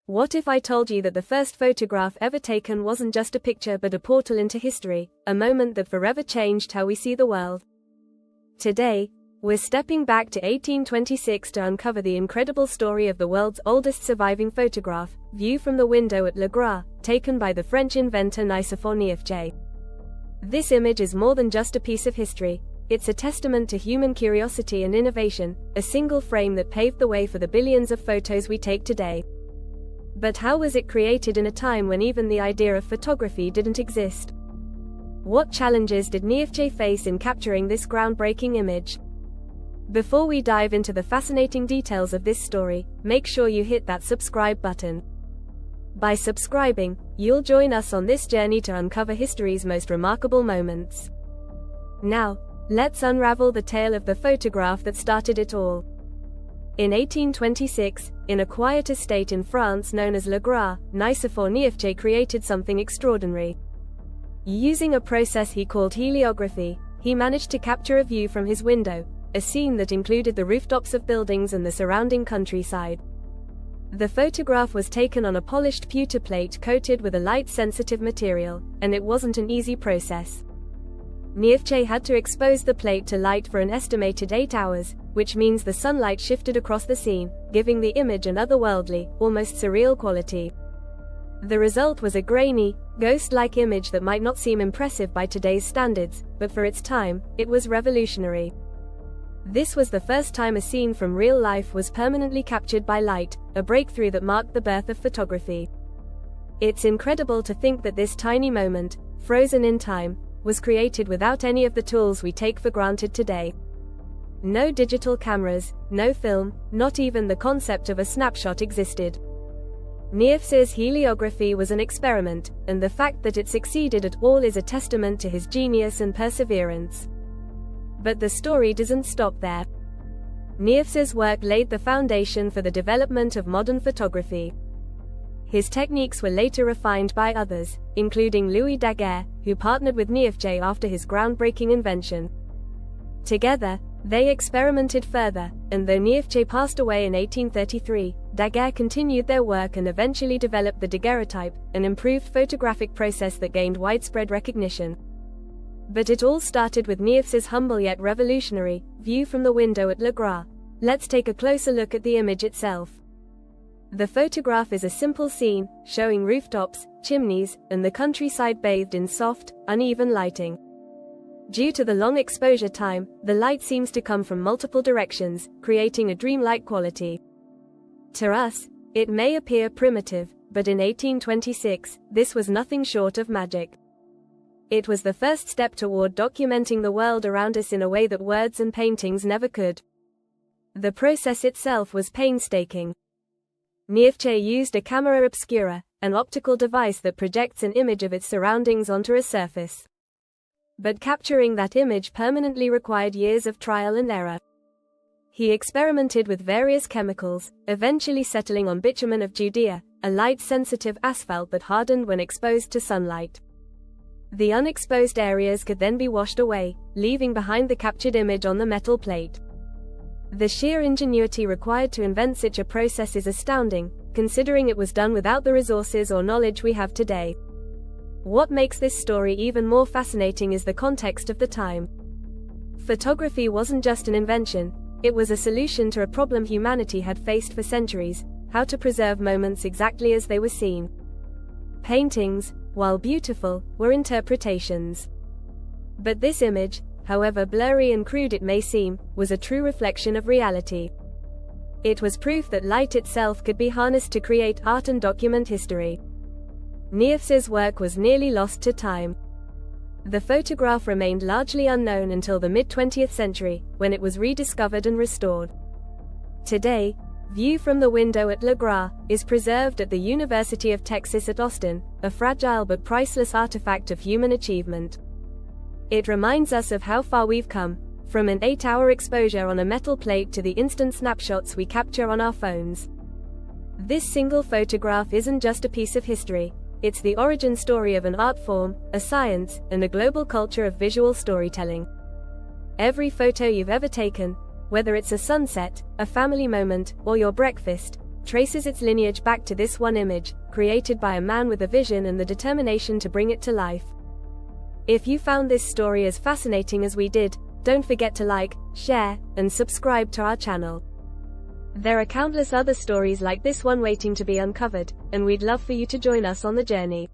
What if I told you that the first photograph ever taken wasn't just a picture but a portal into history, a moment that forever changed how we see the world? Today, we're stepping back to 1826 to uncover the incredible story of the world's oldest surviving photograph, View from the Window at Gras, taken by the French inventor Nicéphore Niépce. This image is more than just a piece of history. It's a testament to human curiosity and innovation, a single frame that paved the way for the billions of photos we take today. But how was it created in a time when even the idea of photography didn't exist? What challenges did Niépce face in capturing this groundbreaking image? Before we dive into the fascinating details of this story, make sure you hit that subscribe button. By subscribing, you'll join us on this journey to uncover history's most remarkable moments. Now, let's unravel the tale of the photograph that started it all. In 1826, in a quiet estate in France known as Gras, Nicéphore Niépce created something extraordinary. Using a process he called heliography, he managed to capture a view from his window, a scene that included the rooftops of buildings and the surrounding countryside. The photograph was taken on a polished pewter plate coated with a light-sensitive material, and it wasn't an easy process. Niépce had to expose the plate to light for an estimated 8 hours, which means the sunlight shifted across the scene, giving the image an otherworldly, almost surreal quality. The result was a grainy, ghost-like image that might not seem impressive by today's standards, but for its time, it was revolutionary. This was the first time a scene from real life was permanently captured by light, a breakthrough that marked the birth of photography. It's incredible to think that this tiny moment, frozen in time, was created without any of the tools we take for granted today. No digital cameras, no film, not even the concept of a snapshot existed. Niépce's heliography was an experiment, and the fact that it succeeded at all is a testament to his genius and perseverance. But the story doesn't stop there. Niépce's work laid the foundation for the development of modern photography. His techniques were later refined by others, including Louis Daguerre, who partnered with Niépce after his groundbreaking invention. Together, they experimented further, and though Niépce passed away in 1833, Daguerre continued their work and eventually developed the daguerreotype, an improved photographic process that gained widespread recognition. But it all started with Niépce's humble yet revolutionary View from the Window at Gras. Let's take a closer look at the image itself. The photograph is a simple scene, showing rooftops, chimneys, and the countryside bathed in soft, uneven lighting. Due to the long exposure time, the light seems to come from multiple directions, creating a dreamlike quality. To us, it may appear primitive, but in 1826, this was nothing short of magic. It was the first step toward documenting the world around us in a way that words and paintings never could. The process itself was painstaking. Niépce used a camera obscura, an optical device that projects an image of its surroundings onto a surface. But capturing that image permanently required years of trial and error. He experimented with various chemicals, eventually settling on bitumen of Judea, a light-sensitive asphalt that hardened when exposed to sunlight. The unexposed areas could then be washed away, leaving behind the captured image on the metal plate. The sheer ingenuity required to invent such a process is astounding, considering it was done without the resources or knowledge we have today. What makes this story even more fascinating is the context of the time. Photography wasn't just an invention, it was a solution to a problem humanity had faced for centuries: how to preserve moments exactly as they were seen. Paintings, while beautiful, were interpretations. But this image, however blurry and crude it may seem, was a true reflection of reality. It was proof that light itself could be harnessed to create art and document history. Niépce's work was nearly lost to time. The photograph remained largely unknown until the mid-20th century, when it was rediscovered and restored. Today, View from the Window at Gras is preserved at the University of Texas at Austin, a fragile but priceless artifact of human achievement. It reminds us of how far we've come, from an 8-hour exposure on a metal plate to the instant snapshots we capture on our phones. This single photograph isn't just a piece of history, it's the origin story of an art form, a science, and a global culture of visual storytelling. Every photo you've ever taken, whether it's a sunset, a family moment, or your breakfast, traces its lineage back to this one image, created by a man with a vision and the determination to bring it to life. If you found this story as fascinating as we did, don't forget to like, share, and subscribe to our channel. There are countless other stories like this one waiting to be uncovered, and we'd love for you to join us on the journey.